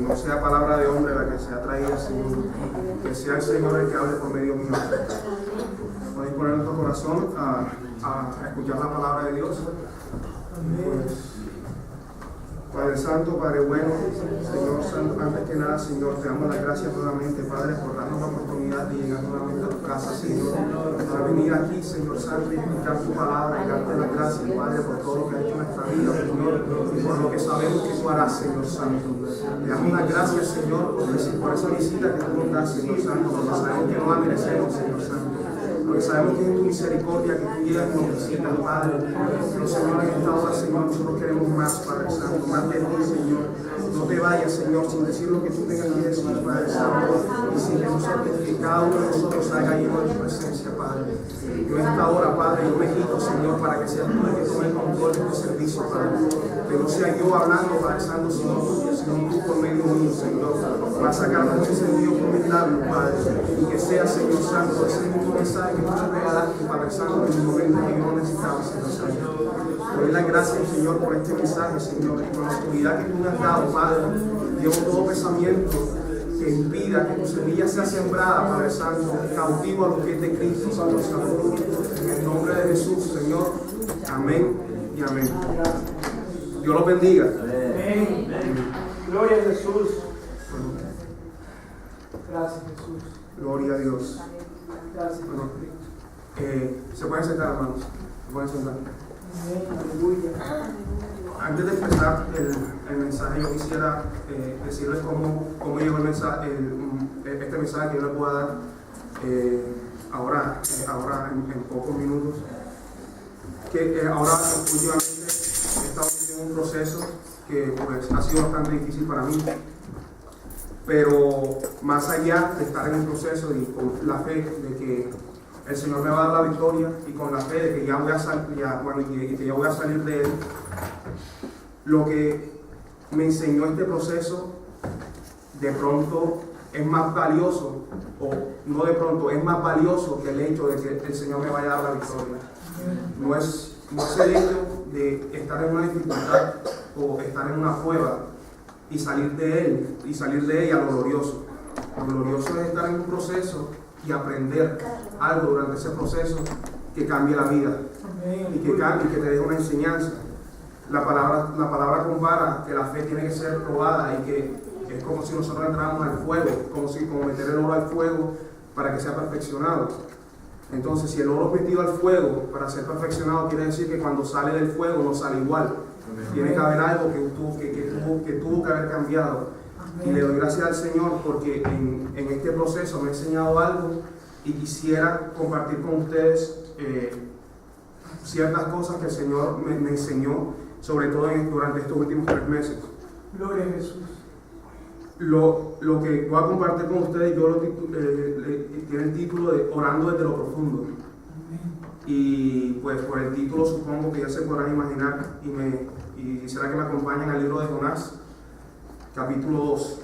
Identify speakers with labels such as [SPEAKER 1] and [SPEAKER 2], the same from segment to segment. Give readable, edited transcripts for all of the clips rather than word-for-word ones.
[SPEAKER 1] no sea palabra de hombre la que sea traída, Señor, que sea el Señor el que hable por medio mío. Podéis poner nuestro corazón a escuchar la palabra de Dios. Pues, Padre Santo, Padre bueno, Señor Santo, antes que nada, Señor, te damos las gracias nuevamente, Padre, por darnos la oportunidad de llegar nuevamente a tu casa, Señor, para venir aquí, Señor Santo, y escuchar tu palabra, y darte las gracias, Padre, por todo lo que has hecho en nuestra vida, Señor, y por lo que sabemos que tú harás, Señor Santo. Te damos las gracias, Señor, por esa visita que tú nos das, Señor Santo, porque sabemos que no la merecemos, Señor Santo. Porque sabemos que es tu misericordia que tú llegas y nos visitas, Padre. Pero, Señor, en esta hora, Señor, nosotros queremos más, Padre Santo, más de ti, Señor. No te vayas, Señor, sin decir lo que tú tengas que decir, Padre Santo, y sin que cada uno de nosotros salga lleno de tu presencia, Padre. Yo en esta hora, Padre, yo me quito, Señor, para que seas tú el que tome el control de este servicio, Padre. Que no sea yo hablando, Padre Santo, sino tú por medio mío, Señor. Va a sacar mucho sentido por mis labios, Padre. Y que sea, Señor Santo, ese mismo mensaje que tú te regalaste, Padre Santo, en el momento que yo lo necesitaba, Señor Santo. Te doy las gracias, Señor, por este mensaje, Señor, y por la autoridad que tú me has dado, Padre. Llevo todo pensamiento que impida que tu semilla sea sembrada, Padre Santo, cautivo a los pies de Cristo, Santo Santo. En el nombre de Jesús, Señor. Amén y amén. Dios los bendiga.
[SPEAKER 2] Amén. Gloria a Jesús. Gracias, Jesús.
[SPEAKER 1] Gloria a Dios.
[SPEAKER 2] Gracias.
[SPEAKER 1] Bueno, se pueden sentar, hermanos. Se pueden sentar.
[SPEAKER 2] Amén. Aleluya.
[SPEAKER 1] Antes de empezar el mensaje, yo quisiera decirles cómo llegó el mensaje, este mensaje que yo les voy a dar ahora en pocos minutos. Que ahora últimamente he estado en un proceso que pues, ha sido bastante difícil para mí, pero más allá de estar en un proceso y con la fe de que el Señor me va a dar la victoria y con la fe de que ya voy a salir de él, lo que me enseñó este proceso de pronto es más valioso, o no de pronto, es más valioso que el hecho de que el Señor me vaya a dar la victoria. No es el hecho de estar en una dificultad o estar en una prueba y salir de ella lo glorioso. Lo glorioso es estar en un proceso y aprender algo durante ese proceso que cambie la vida y que te deje una enseñanza. La palabra compara que la fe tiene que ser probada y que es como si nosotros entráramos al fuego, como meter el oro al fuego para que sea perfeccionado. Entonces, si el oro es metido al fuego para ser perfeccionado, quiere decir que cuando sale del fuego no sale igual. Amén. Tiene que haber algo que tuvo que haber cambiado. Amén. Y le doy gracias al Señor porque en este proceso me ha enseñado algo y quisiera compartir con ustedes ciertas cosas que el Señor me enseñó, sobre todo durante estos últimos 3 meses.
[SPEAKER 2] Gloria a Jesús.
[SPEAKER 1] Lo que voy a compartir con ustedes, tiene el título de Orando desde lo profundo. Amén. Y pues por el título supongo que ya se podrán imaginar y quisiera que me acompañen al libro de Jonás, capítulo 2.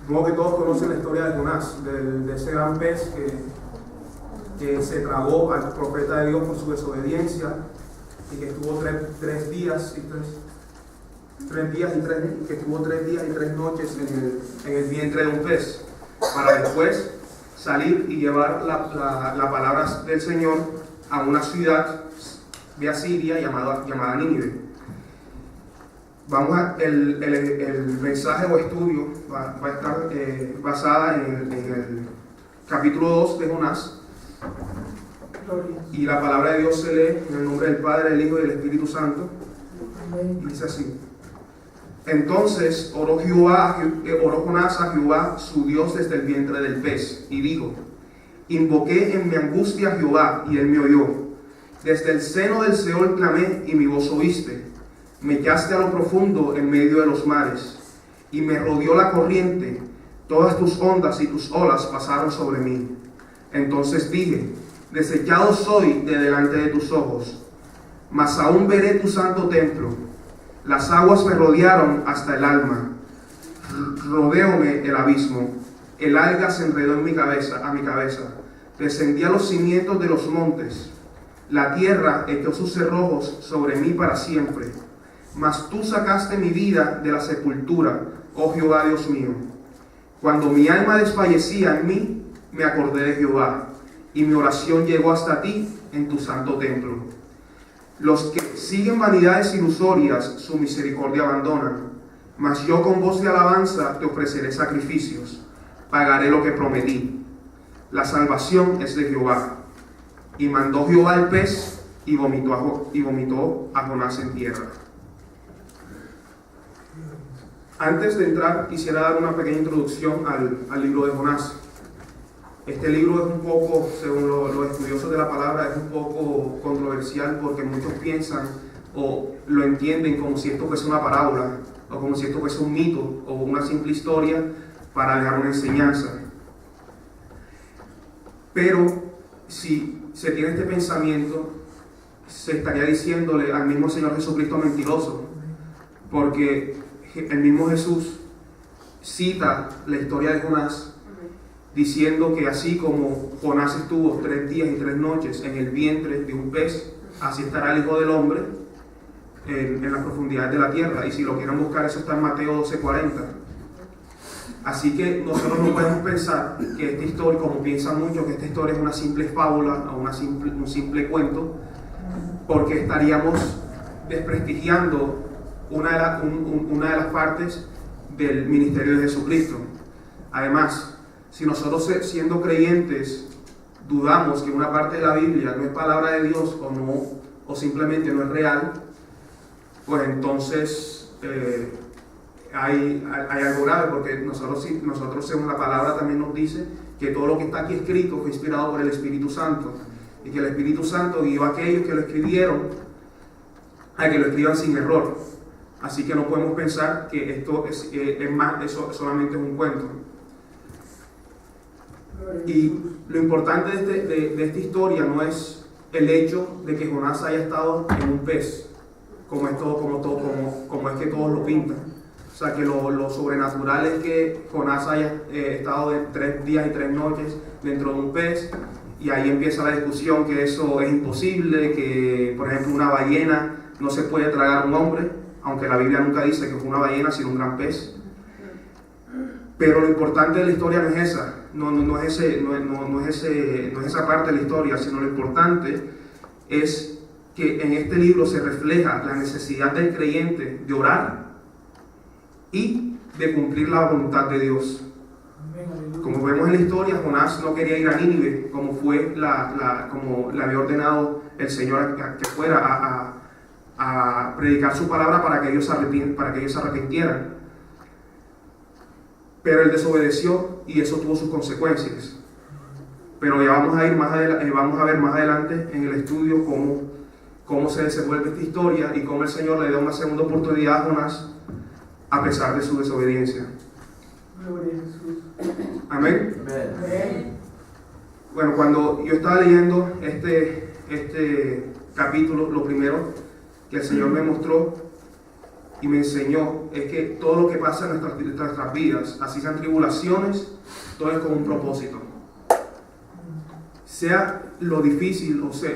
[SPEAKER 1] Supongo que todos conocen la historia de Jonás, de ese gran pez que se tragó al profeta de Dios por su desobediencia y que estuvo 3 días y 3 noches en el vientre de un pez, para después salir y llevar la palabra del Señor a una ciudad de Asiria llamada Nínive. El mensaje o estudio va a estar basada en el capítulo 2 de Jonás. Y la palabra de Dios se lee en el nombre del Padre, del Hijo y del Espíritu Santo. Y dice así: Entonces oró Jonás a Jehová su Dios desde el vientre del pez, y dijo: Invoqué en mi angustia a Jehová, y él me oyó. Desde el seno del Seol clamé, y mi voz oíste. Me echaste a lo profundo en medio de los mares, y me rodeó la corriente. Todas tus ondas y tus olas pasaron sobre mí. Entonces dije: Desechado soy de delante de tus ojos, mas aún veré tu santo templo. Las aguas me rodearon hasta el alma, rodeóme el abismo. El alga se enredó a mi cabeza. Descendí a los cimientos de los montes. La tierra echó sus cerrojos sobre mí para siempre. Mas tú sacaste mi vida de la sepultura, oh Jehová Dios mío. Cuando mi alma desfallecía en mí, me acordé de Jehová, y mi oración llegó hasta ti en tu santo templo. Los que siguen vanidades ilusorias, su misericordia abandonan. Mas yo con voz de alabanza te ofreceré sacrificios, pagaré lo que prometí. La salvación es de Jehová. Y mandó Jehová el pez y vomitó a Jonás en tierra. Antes de entrar, quisiera dar una pequeña introducción al libro de Jonás. Este libro es un poco, según los estudiosos de la palabra, es un poco controversial porque muchos piensan o lo entienden como si esto fuese una parábola o como si esto fuese un mito o una simple historia para dejar una enseñanza. Pero si se tiene este pensamiento, se estaría diciéndole al mismo Señor Jesucristo mentiroso, porque el mismo Jesús cita la historia de Jonás diciendo que así como Jonás estuvo 3 días y 3 noches en el vientre de un pez, así estará el Hijo del Hombre en las profundidades de la tierra. Y si lo quieren buscar, eso está en Mateo 12:40. Así que nosotros no podemos pensar que esta historia, como piensan muchos, que esta historia es una simple fábula o un simple cuento, porque estaríamos desprestigiando una de las partes del ministerio de Jesucristo. Además, si nosotros siendo creyentes dudamos que una parte de la Biblia no es palabra de Dios o simplemente no es real, pues entonces hay algo grave, porque nosotros según la palabra también nos dice que todo lo que está aquí escrito fue inspirado por el Espíritu Santo y que el Espíritu Santo guió a aquellos que lo escribieron a que lo escriban sin error. Así que no podemos pensar que esto eso solamente es un cuento. Y lo importante de esta historia no es el hecho de que Jonás haya estado en un pez, como es que todos lo pintan. O sea, que lo sobrenatural es que Jonás haya estado de 3 días y 3 noches dentro de un pez, y ahí empieza la discusión que eso es imposible, que por ejemplo una ballena no se puede tragar a un hombre, aunque la Biblia nunca dice que fue una ballena sino un gran pez. Pero lo importante de la historia no es esa, no es esa parte de la historia, sino lo importante es que en este libro se refleja la necesidad del creyente de orar y de cumplir la voluntad de Dios. Como vemos en la historia, Jonás no quería ir a Nínive, como como le había ordenado el Señor que fuera a predicar su palabra para que ellos se arrepintieran. Pero él desobedeció y eso tuvo sus consecuencias. Pero ya vamos a ver más adelante en el estudio cómo se desenvuelve esta historia y cómo el Señor le da una segunda oportunidad a Jonás a pesar de su desobediencia.
[SPEAKER 2] Gloria a Jesús.
[SPEAKER 1] Amén.
[SPEAKER 2] Amén.
[SPEAKER 1] Bueno, cuando yo estaba leyendo este capítulo, lo primero que el Señor me mostró y me enseñó es que todo lo que pasa en nuestras vidas, así sean tribulaciones, todo es con un propósito. Sea lo difícil, o sea,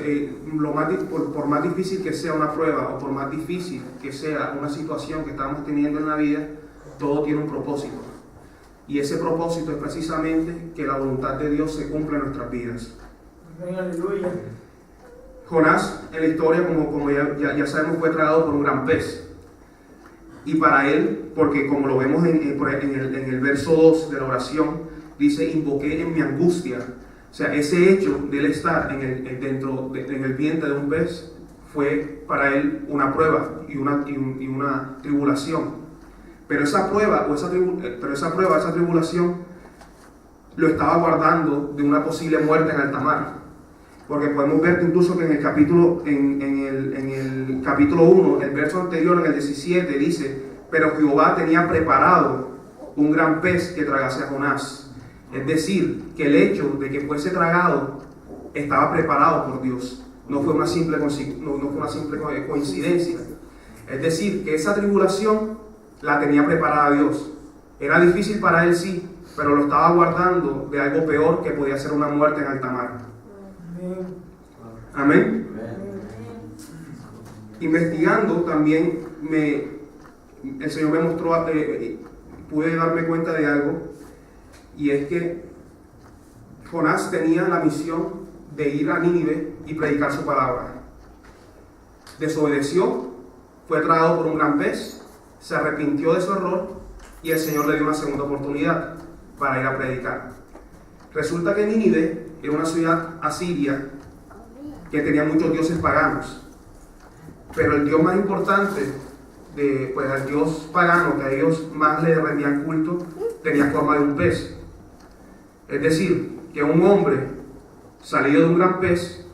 [SPEAKER 1] por más difícil que sea una prueba, o por más difícil que sea una situación que estamos teniendo en la vida, todo tiene un propósito. Y ese propósito es precisamente que la voluntad de Dios se cumpla en nuestras vidas.
[SPEAKER 2] Amén, aleluya.
[SPEAKER 1] Jonás, en la historia, como ya sabemos, fue tragado por un gran pez. Y para él, porque como lo vemos en el verso 2 de la oración, dice: invoqué en mi angustia. O sea, ese hecho de él estar en el vientre de un pez fue para él una prueba y una tribulación. Pero esa esa tribulación lo estaba guardando de una posible muerte en alta mar. Porque podemos ver incluso que en el capítulo 1, el verso anterior, en el 17, dice: pero Jehová tenía preparado un gran pez que tragase a Jonás. Es decir, que el hecho de que fuese tragado estaba preparado por Dios. No fue una simple coincidencia. Es decir, que esa tribulación la tenía preparada Dios. Era difícil para él, sí, pero lo estaba guardando de algo peor, que podía ser una muerte en alta mar. Amén. investigando también el Señor me mostró, pude darme cuenta de algo, y es que Jonás tenía la misión de ir a Nínive y predicar su palabra. Desobedeció, fue tragado por un gran pez, se arrepintió de su error y el Señor le dio una segunda oportunidad para ir a predicar. Resulta que Nínive era una ciudad asiria que tenía muchos dioses paganos, pero el dios más importante, el dios pagano que a ellos más le rendían culto, tenía forma de un pez. Es decir, que un hombre salido de un gran pez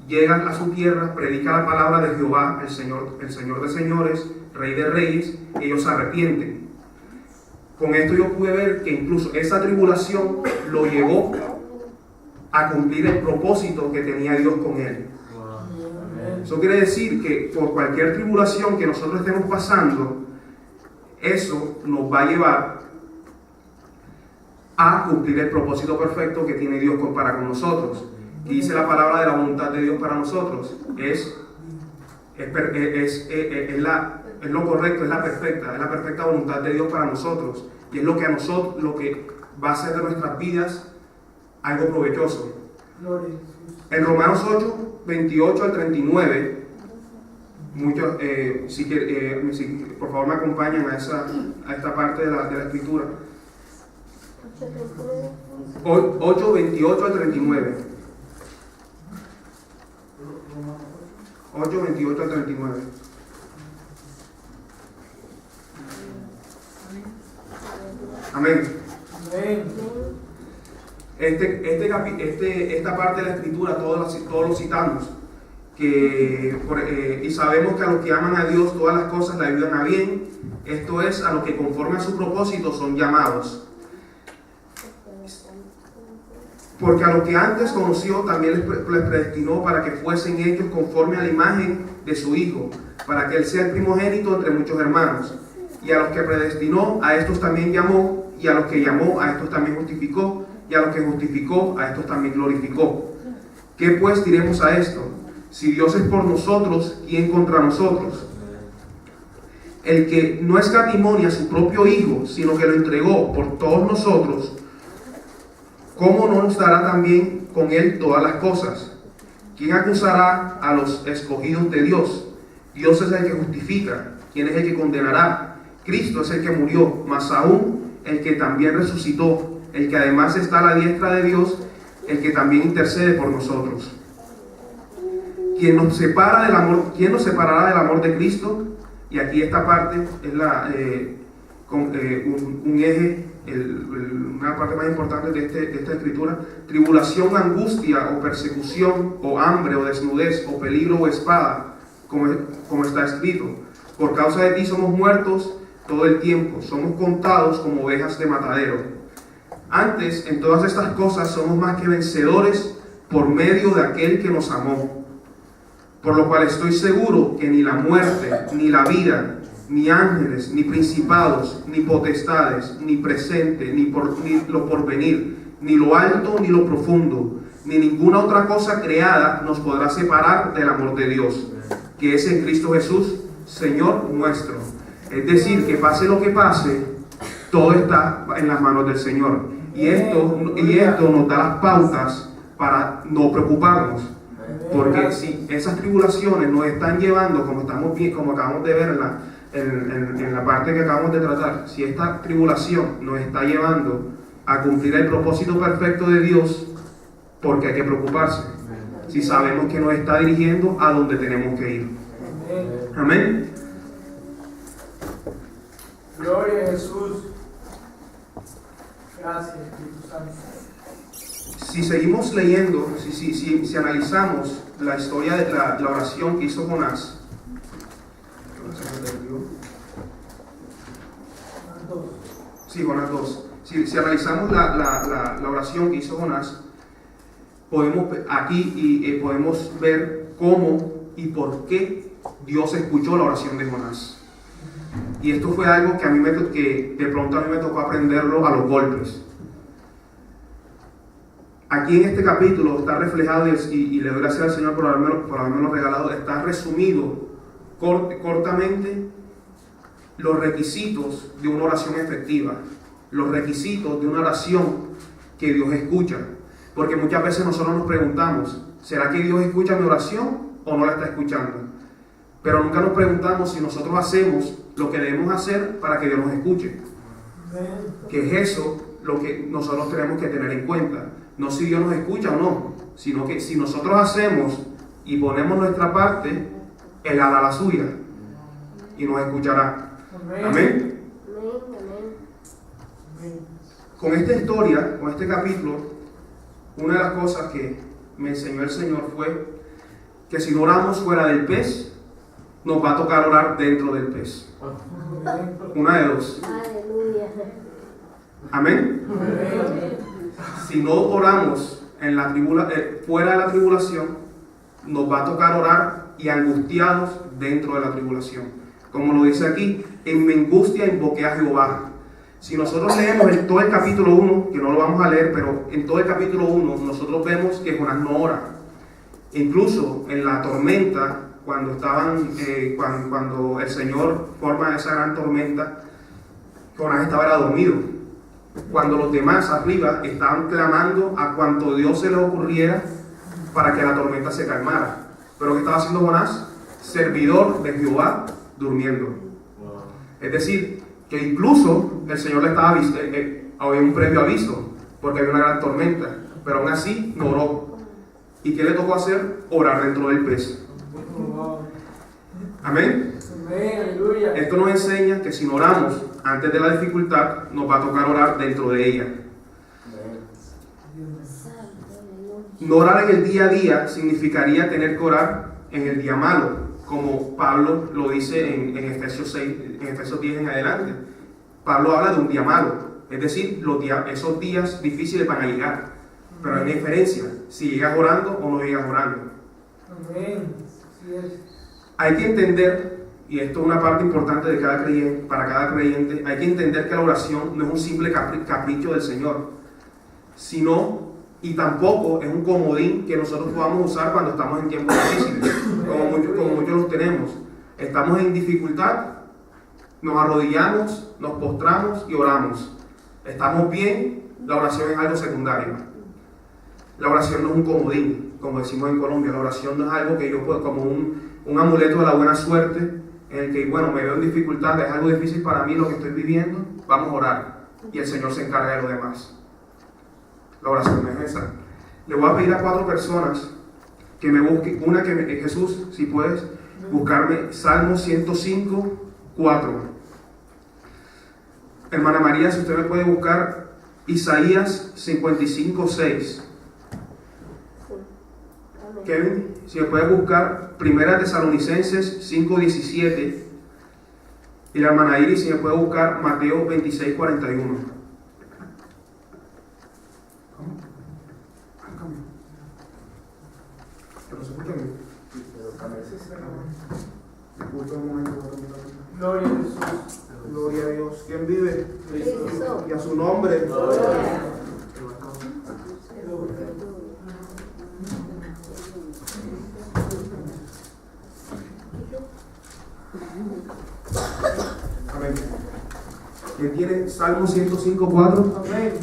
[SPEAKER 1] llega a su tierra, predica la palabra de Jehová, el Señor de señores, Rey de reyes, y ellos se arrepienten. Con esto yo pude ver que incluso esa tribulación lo llevó a cumplir el propósito que tenía Dios con él. Eso quiere decir que por cualquier tribulación que nosotros estemos pasando, eso nos va a llevar a cumplir el propósito perfecto que tiene Dios para con nosotros. Y dice la palabra de la voluntad de Dios para nosotros. Es lo correcto, es la perfecta voluntad de Dios para nosotros. Y es lo que va a hacer de nuestras vidas algo provechoso. En Romanos 8, 28 al 39, por favor me acompañan a esta parte de la escritura. 8, 28 al 39. 8, 28 al 39. Amén. Esta parte de la escritura todos lo citamos, y sabemos que a los que aman a Dios todas las cosas le ayudan a bien, esto es, a los que conforme a su propósito son llamados. Porque a los que antes conoció también les predestinó para que fuesen hechos conforme a la imagen de su Hijo, para que Él sea el primogénito entre muchos hermanos. Y a los que predestinó, a estos también llamó, y a los que llamó, a estos también justificó, y a los que justificó, a estos también glorificó. ¿Qué pues diremos a esto? Si Dios es por nosotros, ¿quién contra nosotros? El que no escatimó a su propio Hijo, sino que lo entregó por todos nosotros, ¿cómo no nos dará también con Él todas las cosas? ¿Quién acusará a los escogidos de Dios? Dios es el que justifica. ¿Quién es el que condenará? Cristo es el que murió, más aún el que también resucitó, el que además está a la diestra de Dios, el que también intercede por nosotros. ¿Quién nos separará del amor de Cristo? Y aquí esta parte es un eje, una parte más importante de esta escritura. Tribulación, angustia o persecución o hambre o desnudez o peligro o espada, como está escrito. Por causa de ti somos muertos todo el tiempo, somos contados como ovejas de matadero. Antes, en todas estas cosas somos más que vencedores por medio de aquel que nos amó. Por lo cual estoy seguro que ni la muerte, ni la vida, ni ángeles, ni principados, ni potestades, ni presente, ni lo porvenir, ni lo alto, ni lo profundo, ni ninguna otra cosa creada nos podrá separar del amor de Dios, que es en Cristo Jesús, Señor nuestro. Es decir, que pase lo que pase, todo está en las manos del Señor. Y esto nos da las pautas para no preocuparnos. Porque si esas tribulaciones nos están llevando, como acabamos de ver en la parte que acabamos de tratar, si esta tribulación nos está llevando a cumplir el propósito perfecto de Dios, porque hay que preocuparse, si sabemos que nos está dirigiendo a donde tenemos que ir. Amén.
[SPEAKER 2] Gloria a Jesús. Gracias, Espíritu Santo.
[SPEAKER 1] Si seguimos leyendo, si analizamos la historia de la oración que hizo Jonás, Jonás 2. Si analizamos la oración que hizo Jonás, podemos ver cómo y por qué Dios escuchó la oración de Jonás. Y esto fue algo que de pronto a mí me tocó aprenderlo a los golpes. Aquí en este capítulo está reflejado, y le doy gracias al Señor por haberme regalado, está resumido cortamente los requisitos de una oración efectiva, los requisitos de una oración que Dios escucha. Porque muchas veces nosotros nos preguntamos, ¿será que Dios escucha mi oración o no la está escuchando? Pero nunca nos preguntamos si nosotros hacemos lo que debemos hacer para que Dios nos escuche. Que es eso lo que nosotros tenemos que tener en cuenta. No si Dios nos escucha o no, sino que si nosotros hacemos y ponemos nuestra parte, Él hará la suya y nos escuchará. Amén. Con esta historia, con este capítulo, una de las cosas que me enseñó el Señor fue que si no oramos fuera del pez, nos va a tocar orar dentro del pez. Una de dos. Amén. Si no oramos en la fuera de la tribulación, nos va a tocar orar y angustiados dentro de la tribulación. Como lo dice aquí, en mi angustia invoqué a Jehová. Si nosotros leemos en todo el capítulo 1, que no lo vamos a leer, pero en todo el capítulo 1 nosotros vemos que Jonás no ora. Incluso en la tormenta, cuando el Señor forma esa gran tormenta, Jonás estaba dormido. Cuando los demás arriba estaban clamando a cuanto Dios se les ocurriera para que la tormenta se calmara. Pero ¿qué estaba haciendo Jonás? Servidor de Jehová, durmiendo. Es decir, que incluso el Señor le estaba había un previo aviso, porque había una gran tormenta, pero aún así no oró. ¿Y qué le tocó hacer? Orar dentro del pez. Amén. Esto nos enseña que si no oramos antes de la dificultad, nos va a tocar orar dentro de ella. No orar en el día a día significaría tener que orar en el día malo, como Pablo lo dice en Efesios 6, en Efesios 10 en adelante. Pablo habla de un día malo, es decir, esos días difíciles van a llegar, pero hay una diferencia, si llegas orando o no llegas orando. Hay que entender, y esto es una parte importante de para cada creyente, hay que entender que la oración no es un simple capricho del Señor, sino, y tampoco es un comodín que nosotros podamos usar cuando estamos en tiempos difíciles, como muchos los tenemos. Estamos en dificultad, nos arrodillamos, nos postramos y oramos. Estamos bien, la oración es algo secundario. La oración no es un comodín, como decimos en Colombia. La oración no es algo que yo puedo, como un amuleto de la buena suerte, en el que, bueno, me veo en dificultad, es algo difícil para mí lo que estoy viviendo, vamos a orar y el Señor se encarga de lo demás. La oración no es esa. Le voy a pedir a 4 personas que me busquen, una que Jesús, si puedes buscarme Salmo 105, 4. Hermana María, si usted me puede buscar Isaías 55, 6. Kevin, si me puede buscar Primera Tesalonicenses 5, 17. Y la hermana Iris, si me puede buscar Mateo 26, 41. ¿Pero se escucha bien? Disculpe un momento.
[SPEAKER 2] Gloria a Jesús.
[SPEAKER 1] Gloria a Dios. ¿Quién vive?
[SPEAKER 3] Cristo.
[SPEAKER 1] Y a su nombre.
[SPEAKER 3] Gloria.
[SPEAKER 1] Amén. ¿Quién tiene Salmo 105, 4?
[SPEAKER 2] Amén.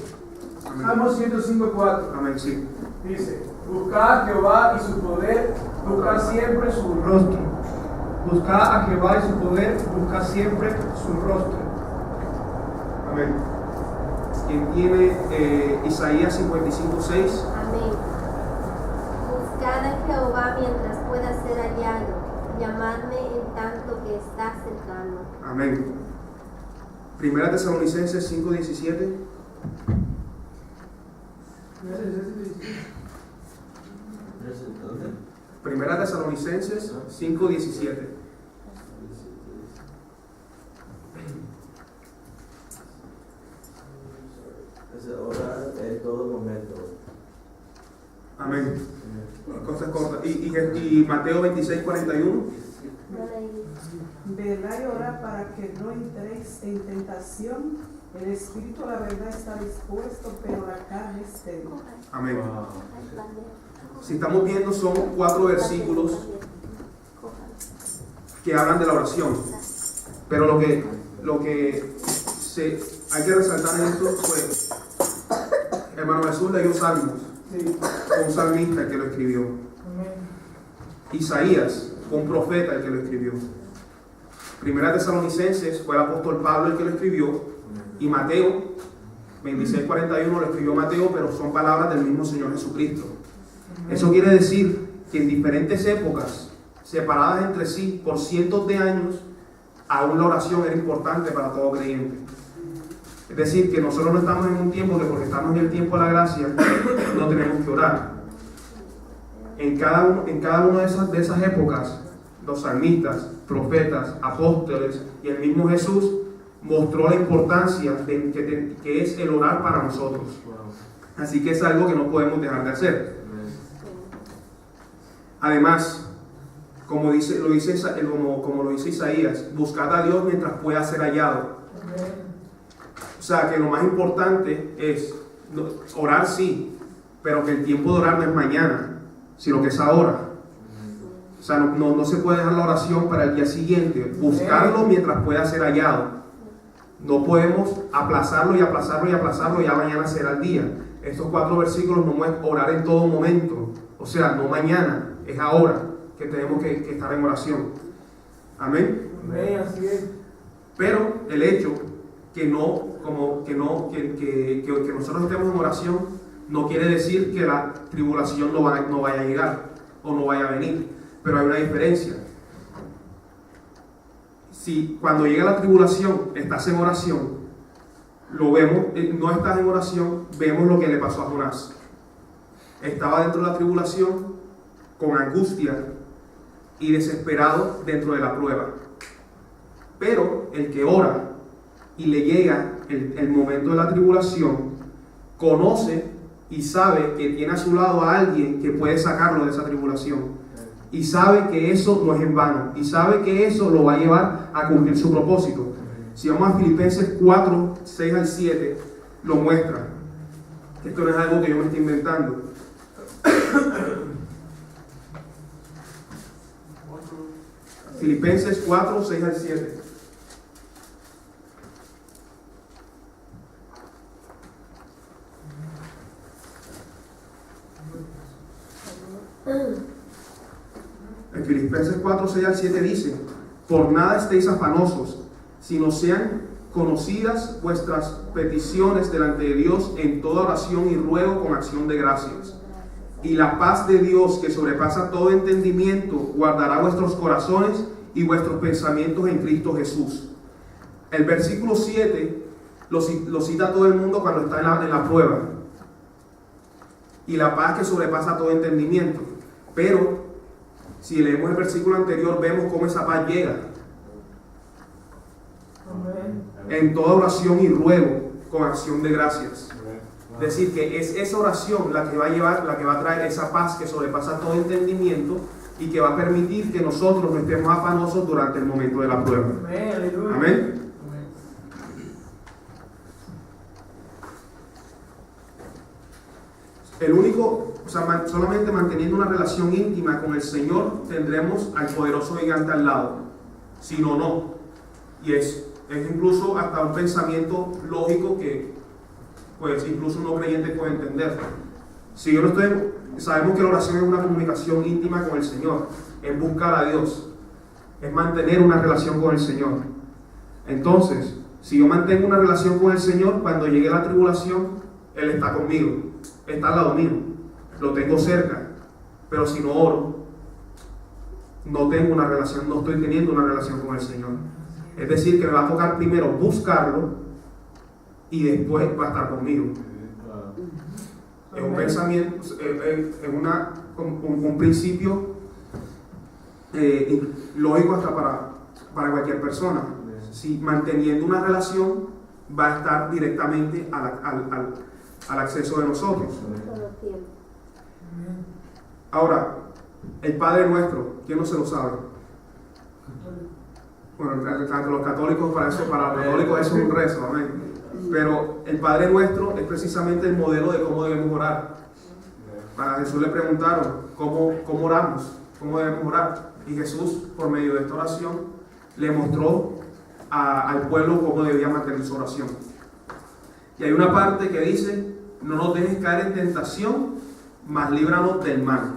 [SPEAKER 2] Salmo 105, 4.
[SPEAKER 1] Amén, sí.
[SPEAKER 2] Dice: buscad a Jehová y su poder, buscad siempre su rostro. Buscad a Jehová y su poder, buscad siempre su rostro.
[SPEAKER 1] Amén. ¿Quién tiene Isaías 55, 6?
[SPEAKER 3] Amén. Buscad a Jehová mientras pueda ser hallado, llamadme en tanto que está cercano.
[SPEAKER 1] Amén. Primera Tesalonicenses 5, 17. Primera Tesalonicenses 5, 17.
[SPEAKER 4] Orar en todo momento.
[SPEAKER 1] Amén. Cosas cortas. Y Mateo 26, 41.
[SPEAKER 5] Velad y orad para que no entréis en tentación. El espíritu, la verdad, está dispuesto, pero la carne es débil.
[SPEAKER 1] Amén. Si estamos viendo, son 4 versículos que hablan de la oración. Pero lo que hay que resaltar en esto fue, hermano Jesús leyó Salmos, fue un salmista el que lo escribió. Isaías fue un profeta el que lo escribió. Primera Tesalonicenses fue el apóstol Pablo el que lo escribió. Y Mateo 26:41 lo escribió Mateo, pero son palabras del mismo Señor Jesucristo. Eso quiere decir que en diferentes épocas, separadas entre sí por cientos de años, aún la oración era importante para todo creyente. Es decir, que nosotros no estamos en un tiempo que porque estamos en el tiempo de la gracia, no tenemos que orar. En cada una de esas épocas, los salmistas, profetas, apóstoles y el mismo Jesús mostró la importancia de que es el orar para nosotros. Así que es algo que no podemos dejar de hacer. Además, como lo dice Isaías, buscad a Dios mientras pueda ser hallado. O sea, que lo más importante es orar, sí, pero que el tiempo de orar no es mañana, sino que es ahora. O sea, no se puede dejar la oración para el día siguiente. Buscarlo mientras pueda ser hallado. No podemos aplazarlo y aplazarlo y aplazarlo, ya mañana será el día. Estos 4 versículos nos muestran orar en todo momento. O sea, no mañana, es ahora que tenemos que estar en oración. Amén.
[SPEAKER 2] Amén, así es.
[SPEAKER 1] Pero el hecho que nosotros estemos en oración no quiere decir que la tribulación no vaya a llegar o no vaya a venir. Pero hay una diferencia. Si cuando llega la tribulación estás en oración, lo vemos, no estás en oración, vemos lo que le pasó a Jonás. Estaba dentro de la tribulación con angustia y desesperado dentro de la prueba. Pero el que ora y le llega el momento de la tribulación, conoce y sabe que tiene a su lado a alguien que puede sacarlo de esa tribulación. Y sabe que eso no es en vano. Y sabe que eso lo va a llevar a cumplir su propósito. Si vamos a Filipenses 4, 6 al 7, lo muestra. Esto no es algo que yo me estoy inventando. Filipenses 4, 6 al 7. En Filipenses 4, 6 al 7 dice: por nada estéis afanosos, sino sean conocidas vuestras peticiones delante de Dios en toda oración y ruego con acción de gracias. Y la paz de Dios, que sobrepasa todo entendimiento, guardará vuestros corazones y vuestros pensamientos en Cristo Jesús. El versículo 7 lo cita todo el mundo cuando está en la prueba. Y la paz que sobrepasa todo entendimiento. Pero si leemos el versículo anterior, vemos cómo esa paz llega. En toda oración y ruego con acción de gracias. Es decir, que es esa oración la que va a llevar, la que va a traer esa paz que sobrepasa todo entendimiento y que va a permitir que nosotros no estemos afanosos durante el momento de la prueba. Amén. Solamente manteniendo una relación íntima con el Señor tendremos al poderoso gigante al lado. Si no, no. Y es incluso hasta un pensamiento lógico que pues incluso un no creyente puede entender. Si yo no estoy, sabemos que la oración es una comunicación íntima con el Señor, es buscar a Dios, es mantener una relación con el Señor. Entonces, si yo mantengo una relación con el Señor, cuando llegue la tribulación, Él está conmigo, está al lado mío, lo tengo cerca. Pero si no oro, no tengo una relación, no estoy teniendo una relación con el Señor. Es decir, que me va a tocar primero buscarlo y después va a estar conmigo. Es un pensamiento, es un principio lógico hasta para cualquier persona. Si manteniendo una relación va a estar directamente al acceso de nosotros. Ahora, el Padre Nuestro, ¿quién no se lo sabe? Bueno, entre los católicos, para los católicos eso es un rezo, amén. Pero el Padre Nuestro es precisamente el modelo de cómo debemos orar. Para Jesús le preguntaron, ¿cómo oramos? cómo debemos orar. Y Jesús, por medio de esta oración, le mostró al pueblo cómo debía mantener su oración. Y hay una parte que dice: no nos dejes caer en tentación, mas líbranos del mal.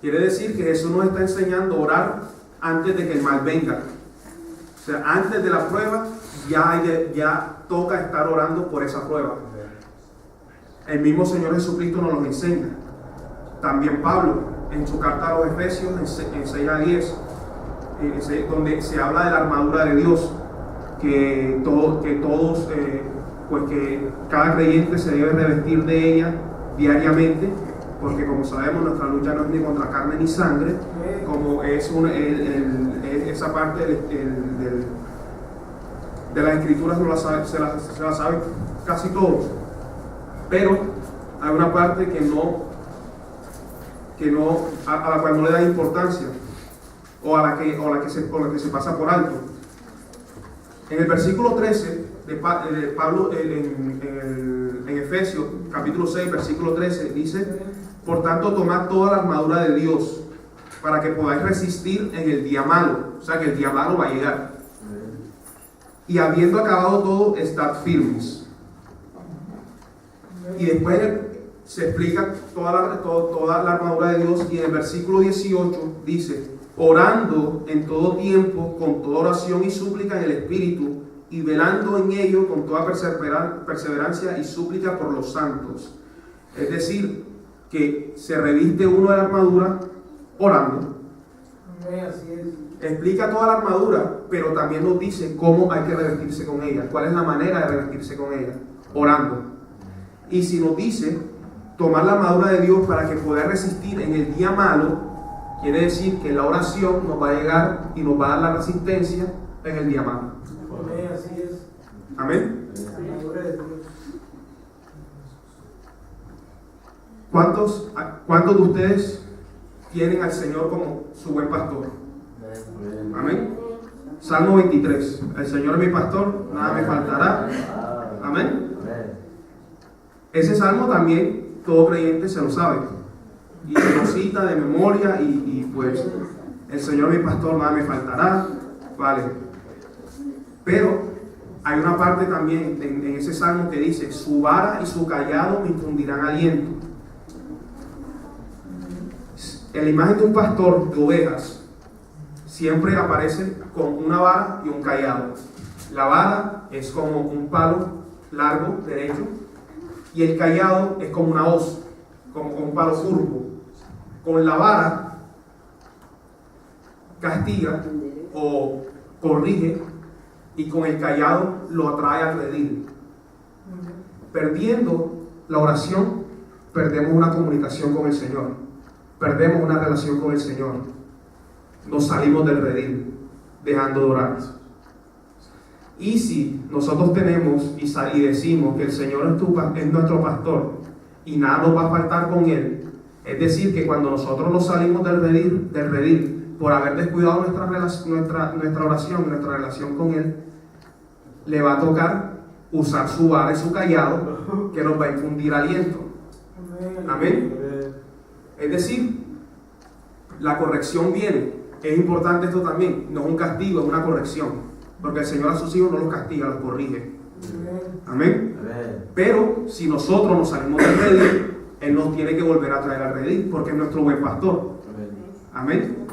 [SPEAKER 1] Quiere decir que Jesús nos está enseñando a orar antes de que el mal venga. O sea, antes de la prueba ya toca estar orando por esa prueba. El mismo Señor Jesucristo nos lo enseña. También Pablo, en su carta a los Efesios, en 6 a 10, donde se habla de la armadura de Dios, que cada creyente se debe revestir de ella diariamente, porque como sabemos nuestra lucha no es ni contra carne ni sangre, como es esa parte de las escrituras no se la sabe casi todos, pero hay una parte a la cual no le da importancia, o a la que se pasa por alto. En el versículo 13 de Pablo, en Efesios capítulo 6 versículo 13, dice: por tanto, tomad toda la armadura de Dios para que podáis resistir en el día malo. O sea que el día malo va a llegar. Y habiendo acabado todo, estad firmes. Y después se explica toda la armadura de Dios, y en el versículo 18 dice: orando en todo tiempo, con toda oración y súplica en el Espíritu, y velando en ello con toda perseverancia y súplica por los santos. Es decir, que se reviste uno de la armadura orando.
[SPEAKER 2] Así es.
[SPEAKER 1] Explica toda la armadura, pero también nos dice cómo hay que revestirse con ella, cuál es la manera de revestirse con ella, orando. Y si nos dice tomar la armadura de Dios para que pueda resistir en el día malo, quiere decir que la oración nos va a llegar y nos va a dar la resistencia en el día malo.
[SPEAKER 2] Así es.
[SPEAKER 1] Amén.
[SPEAKER 2] Armadura de Dios.
[SPEAKER 1] ¿Cuántos de ustedes tienen al Señor como su buen pastor? Amén. Salmo 23: el Señor es mi pastor, nada me faltará. Amén. Ese salmo también todo creyente se lo sabe y lo cita de memoria, y pues el Señor es mi pastor, nada me faltará. Vale. Pero hay una parte también en ese salmo que dice: su vara y su cayado me infundirán aliento. En la imagen de un pastor de ovejas siempre aparece con una vara y un cayado. La vara es como un palo largo, derecho, y el cayado es como una hoz, como un palo curvo. Con la vara castiga o corrige, y con el cayado lo atrae al redil. Perdiendo la oración, perdemos una comunicación con el Señor. Perdemos una relación con el Señor. Nos salimos del redil, dejando de orar. Y si nosotros tenemos y decimos que el Señor es nuestro pastor y nada nos va a faltar con Él, es decir, que cuando nosotros nos salimos del redil por haber descuidado nuestra oración, nuestra relación con Él, le va a tocar usar su vara y su cayado, que nos va a infundir aliento. Amén. Es decir, la corrección viene. Es importante esto también. No es un castigo, es una corrección. Porque el Señor a sus hijos no los castiga, los corrige. Amén. Pero si nosotros nos salimos del redil, Él nos tiene que volver a traer al redil, porque es nuestro buen pastor. Amén.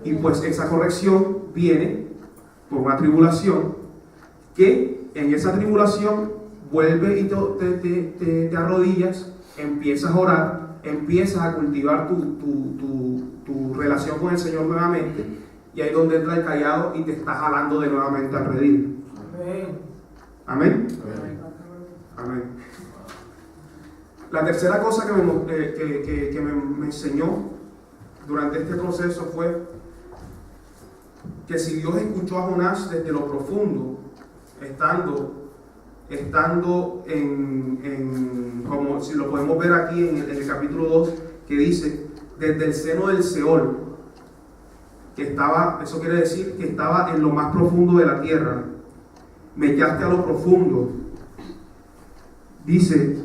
[SPEAKER 1] Y pues esa corrección viene por una tribulación, que en esa tribulación vuelve y te arrodillas, empiezas a orar, empiezas a cultivar tu relación con el Señor nuevamente, y ahí es donde entra el cayado y te está jalando de nuevamente al redil. Amén. Amén. La tercera cosa que me enseñó durante este proceso fue que si Dios escuchó a Jonás desde lo profundo, estando en como si lo podemos ver aquí en el capítulo 2, que dice: desde el seno del Seol, eso quiere decir que estaba en lo más profundo de la tierra, me echaste a lo profundo. Dice: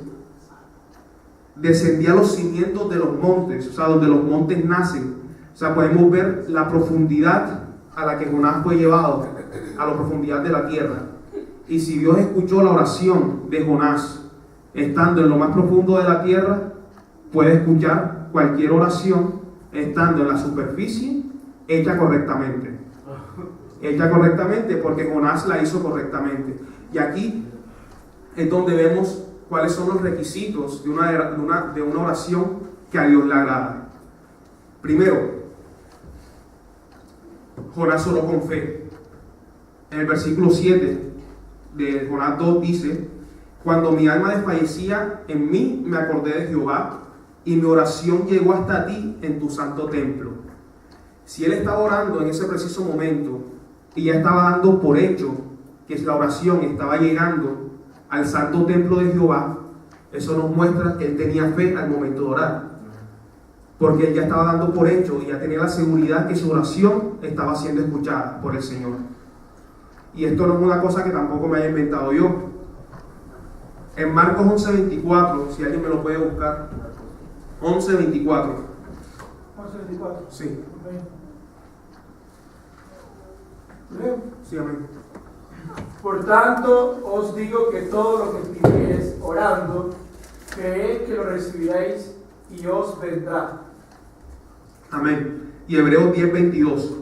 [SPEAKER 1] descendí a los cimientos de los montes, o sea, donde los montes nacen, O sea, podemos ver la profundidad a la que Jonás fue llevado, a la profundidad de la tierra. Y si Dios escuchó la oración de Jonás estando en lo más profundo de la tierra, puede escuchar cualquier oración estando en la superficie hecha correctamente. Hecha correctamente porque Jonás la hizo correctamente. Y aquí es donde vemos cuáles son los requisitos de una oración que a Dios le agrada. Primero, Jonás oró con fe. En el versículo 7 de Jonás 2 dice: cuando mi alma desfallecía en mí, me acordé de Jehová, y mi oración llegó hasta ti en tu santo templo. Si él estaba orando en ese preciso momento y ya estaba dando por hecho que la oración estaba llegando al santo templo de Jehová, eso nos muestra que él tenía fe al momento de orar, porque él ya estaba dando por hecho y ya tenía la seguridad que su oración estaba siendo escuchada por el Señor. Y esto no es una cosa que tampoco me haya inventado yo. En Marcos 11:24, si alguien me lo puede buscar, 11:24.
[SPEAKER 2] 11:24.
[SPEAKER 1] Sí.
[SPEAKER 2] ¿Leo?
[SPEAKER 1] Sí, amén.
[SPEAKER 2] Por tanto, os digo que todo lo que pidiereis orando, creed que lo recibiréis y os vendrá.
[SPEAKER 1] Amén. Y Hebreos 10:22.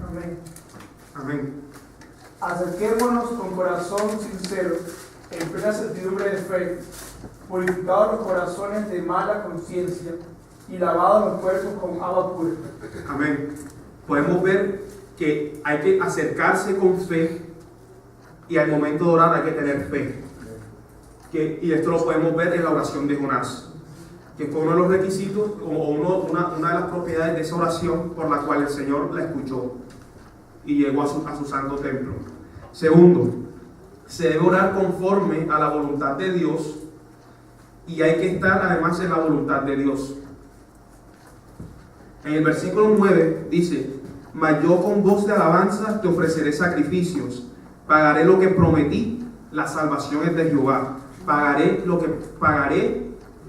[SPEAKER 2] Amén.
[SPEAKER 1] Amén.
[SPEAKER 2] Acerquémonos con corazón sincero, en plena certidumbre de fe, purificados los corazones de mala conciencia y lavados los cuerpos con agua pura.
[SPEAKER 1] Amén. Podemos ver que hay que acercarse con fe y al momento de orar hay que tener fe. Y esto lo podemos ver en la oración de Jonás, que fue uno de los requisitos o una de las propiedades de esa oración por la cual el Señor la escuchó y llegó a su santo templo. Segundo, se debe orar conforme a la voluntad de Dios y hay que estar además en la voluntad de Dios. En el versículo 9 dice: mas yo con voz de alabanza te ofreceré sacrificios, pagaré lo que prometí, la salvación es de Jehová, pagaré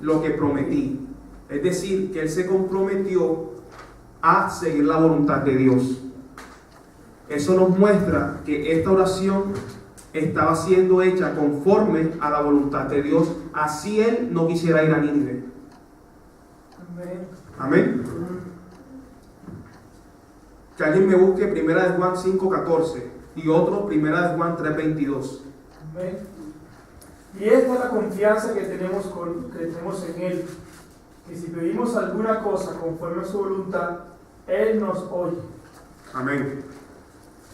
[SPEAKER 1] lo que prometí. Es decir, que él se comprometió a seguir la voluntad de Dios. Eso nos muestra que esta oración estaba siendo hecha conforme a la voluntad de Dios, así él no quisiera ir a Nínive.
[SPEAKER 2] Amén.
[SPEAKER 1] Amén. Que alguien me busque 1 Juan 5:14 y otro 1 Juan 3:22.
[SPEAKER 2] Amén. Y esta es la confianza que tenemos en Él, que si pedimos alguna cosa conforme a su voluntad, Él nos oye.
[SPEAKER 1] Amén.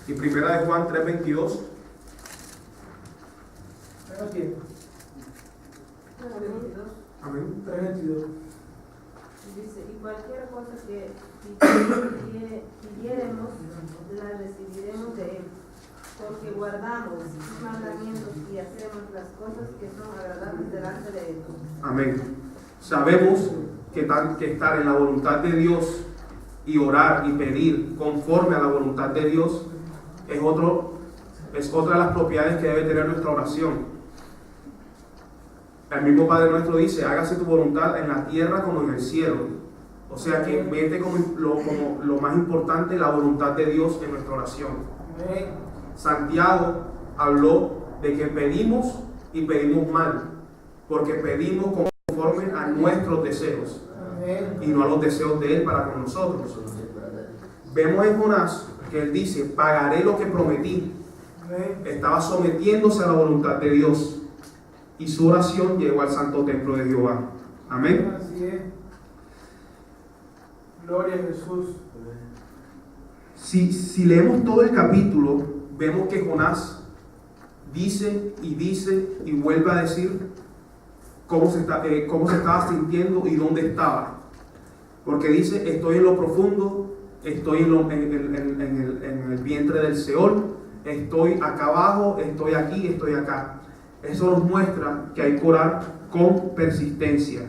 [SPEAKER 1] Y 1 Juan 3:22.
[SPEAKER 2] Tengo tiempo.
[SPEAKER 1] Amén.
[SPEAKER 2] 3:22.
[SPEAKER 6] Dice, y cualquier cosa que pidiéremos, la recibiremos de Él, porque guardamos sus mandamientos y hacemos las cosas que son agradables delante de Él.
[SPEAKER 1] Amén. Sabemos que estar en la voluntad de Dios y orar y pedir conforme a la voluntad de Dios es otra de las propiedades que debe tener nuestra oración. El mismo Padre nuestro dice: hágase tu voluntad en la tierra como en el cielo. O sea que mete como lo más importante la voluntad de Dios en nuestra oración.
[SPEAKER 2] Amén.
[SPEAKER 1] Santiago habló de que pedimos y pedimos mal, porque pedimos conforme a nuestros deseos y no a los deseos de Él para con nosotros. Vemos en Jonás que él dice: pagaré lo que prometí.
[SPEAKER 2] Amén.
[SPEAKER 1] Estaba sometiéndose a la voluntad de Dios y su oración llegó al santo templo de Jehová. Amén.
[SPEAKER 2] Así es. Gloria a Jesús.
[SPEAKER 1] Si leemos todo el capítulo, vemos que Jonás dice y vuelve a decir cómo se estaba sintiendo y dónde estaba. Porque dice: estoy en lo profundo, estoy en el vientre del Seol, estoy acá abajo, estoy aquí, estoy acá. Eso nos muestra que hay que orar con persistencia.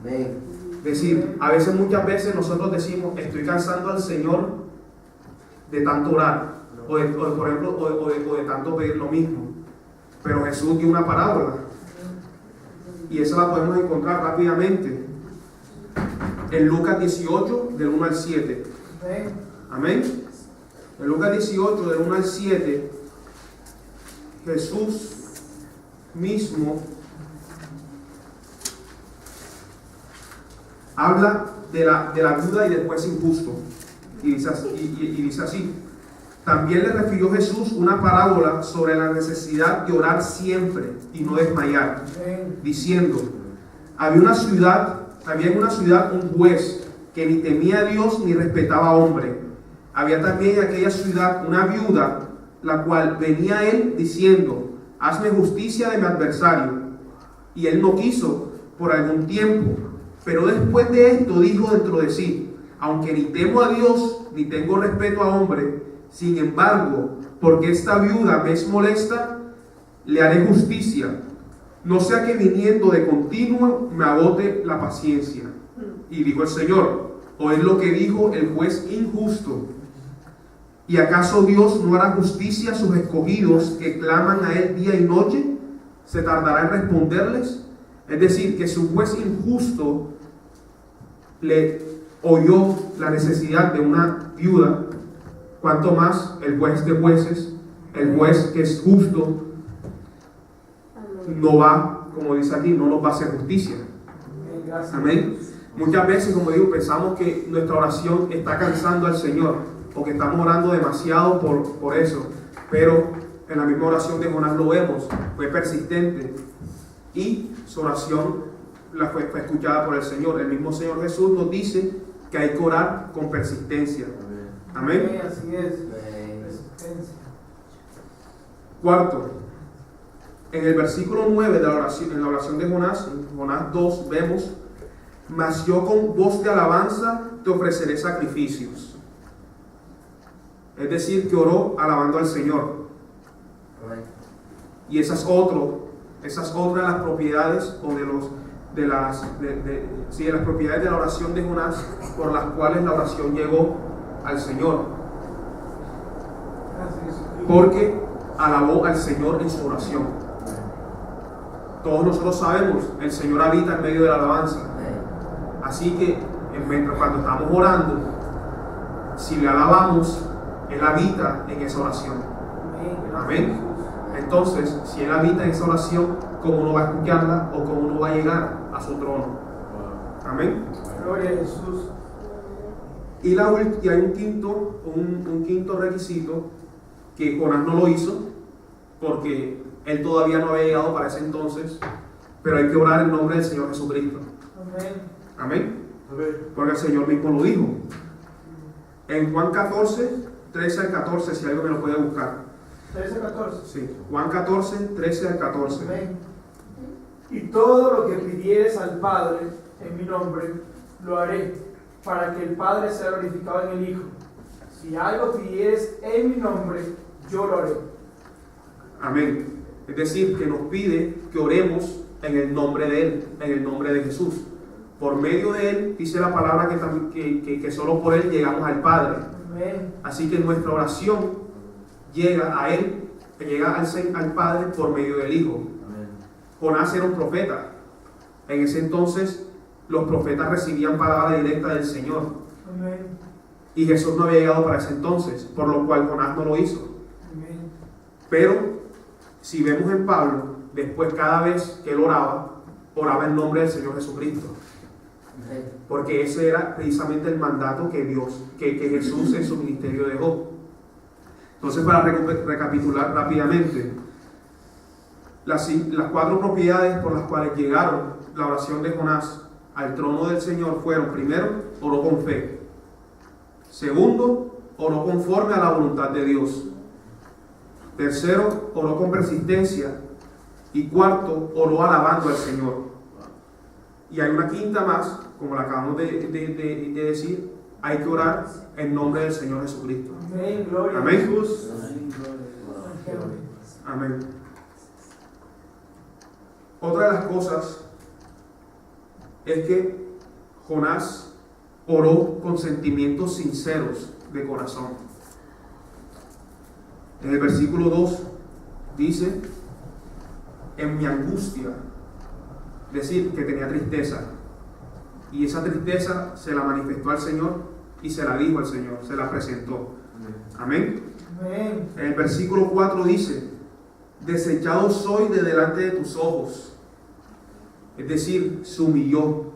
[SPEAKER 4] Amén.
[SPEAKER 1] Es decir, muchas veces nosotros decimos: estoy cansando al Señor de tanto orar, o de tanto pedir lo mismo. Pero Jesús dio una parábola. Y esa la podemos encontrar rápidamente en Lucas 18, del 1 al 7. Amén. En Lucas 18, del 1 al 7, Jesús mismo habla de la viuda y del juez injusto. Y dice así: también le refirió Jesús una parábola sobre la necesidad de orar siempre y no desmayar, diciendo: había en una ciudad un juez que ni temía a Dios ni respetaba a hombre. Había también en aquella ciudad una viuda, la cual venía a él diciendo: hazme justicia de mi adversario. Y él no quiso por algún tiempo, pero después de esto dijo dentro de sí: aunque ni temo a Dios ni tengo respeto a hombre, sin embargo, porque esta viuda me es molesta, le haré justicia, no sea que viniendo de continuo me agote la paciencia. Y dijo el Señor: oíd lo que dijo el juez injusto. ¿Y acaso Dios no hará justicia a sus escogidos que claman a él día y noche? ¿Se tardará en responderles? Es decir, que si un juez injusto le oyó la necesidad de una viuda, cuanto más el juez de jueces, el juez que es justo, no va, como dice aquí, no nos va a hacer justicia. Amén. Muchas veces, como digo, pensamos que nuestra oración está cansando al Señor, o que estamos orando demasiado por eso, pero en la misma oración de Jonás lo vemos, fue persistente y su oración fue escuchada por el Señor. El mismo Señor Jesús nos dice que hay que orar con persistencia. Amén.
[SPEAKER 2] Así es. Persistencia.
[SPEAKER 1] Cuarto, en el versículo 9 de la oración, en la oración de Jonás, en Jonás 2, vemos: mas yo con voz de alabanza te ofreceré sacrificios. Es decir, que oró alabando al Señor. Y esa es otra de las propiedades o de las propiedades de la oración de Jonás, por las cuales la oración llegó al Señor. Porque alabó al Señor en su oración. Todos nosotros sabemos, el Señor habita en medio de la alabanza. Así que cuando estamos orando, si le alabamos, Él habita en esa oración. Amén. Entonces, si Él habita en esa oración, ¿cómo no va a escucharla o cómo no va a llegar a su trono? Amén.
[SPEAKER 2] Gloria a Jesús.
[SPEAKER 1] Y hay un quinto requisito, que Jonás no lo hizo porque él todavía no había llegado para ese entonces, pero hay que orar en nombre del Señor Jesucristo. Amén. Porque el Señor mismo lo dijo. En Juan 14, 13 al 14, si algo me lo puede buscar.
[SPEAKER 2] 13 al 14.
[SPEAKER 1] Sí, Juan 14, 13 al 14.
[SPEAKER 2] Amén. Y todo lo que pidieres al Padre en mi nombre, lo haré, para que el Padre sea glorificado en el Hijo. Si algo pidieres en mi nombre, yo lo haré. Amén.
[SPEAKER 1] Es decir, que nos pide que oremos en el nombre de Él, en el nombre de Jesús. Por medio de Él, dice la palabra que solo por Él llegamos al Padre.
[SPEAKER 2] Amén.
[SPEAKER 1] Así que nuestra oración llega a Él, llega al Padre por medio del Hijo.
[SPEAKER 4] Amén.
[SPEAKER 1] Jonás era un profeta. En ese entonces, los profetas recibían palabra directa del Señor.
[SPEAKER 2] Amén.
[SPEAKER 1] Y Jesús no había llegado para ese entonces, por lo cual Jonás no lo hizo.
[SPEAKER 2] Amén.
[SPEAKER 1] Pero, si vemos en Pablo, después cada vez que él oraba en nombre del Señor Jesucristo. Porque ese era precisamente el mandato que Jesús en su ministerio dejó. Entonces, para recapitular rápidamente, las 4 propiedades por las cuales llegaron la oración de Jonás al trono del Señor fueron: primero, oró con fe; segundo, oró conforme a la voluntad de Dios; tercero, oró con persistencia; y cuarto, oró alabando al Señor. Y hay una quinta más, como la acabamos de decir: hay que orar en nombre del Señor Jesucristo.
[SPEAKER 2] Amén. Gloria
[SPEAKER 1] Amén.
[SPEAKER 2] a Jesús.
[SPEAKER 1] Amén. Otra de las cosas es que Jonás oró con sentimientos sinceros de corazón. En el versículo 2 dice: en mi angustia, decir que tenía tristeza. Y esa tristeza se la manifestó al Señor y se la dijo al Señor, se la presentó. Amén.
[SPEAKER 2] Amén.
[SPEAKER 1] En el versículo 4 dice: desechado soy de delante de tus ojos. Es decir, se humilló.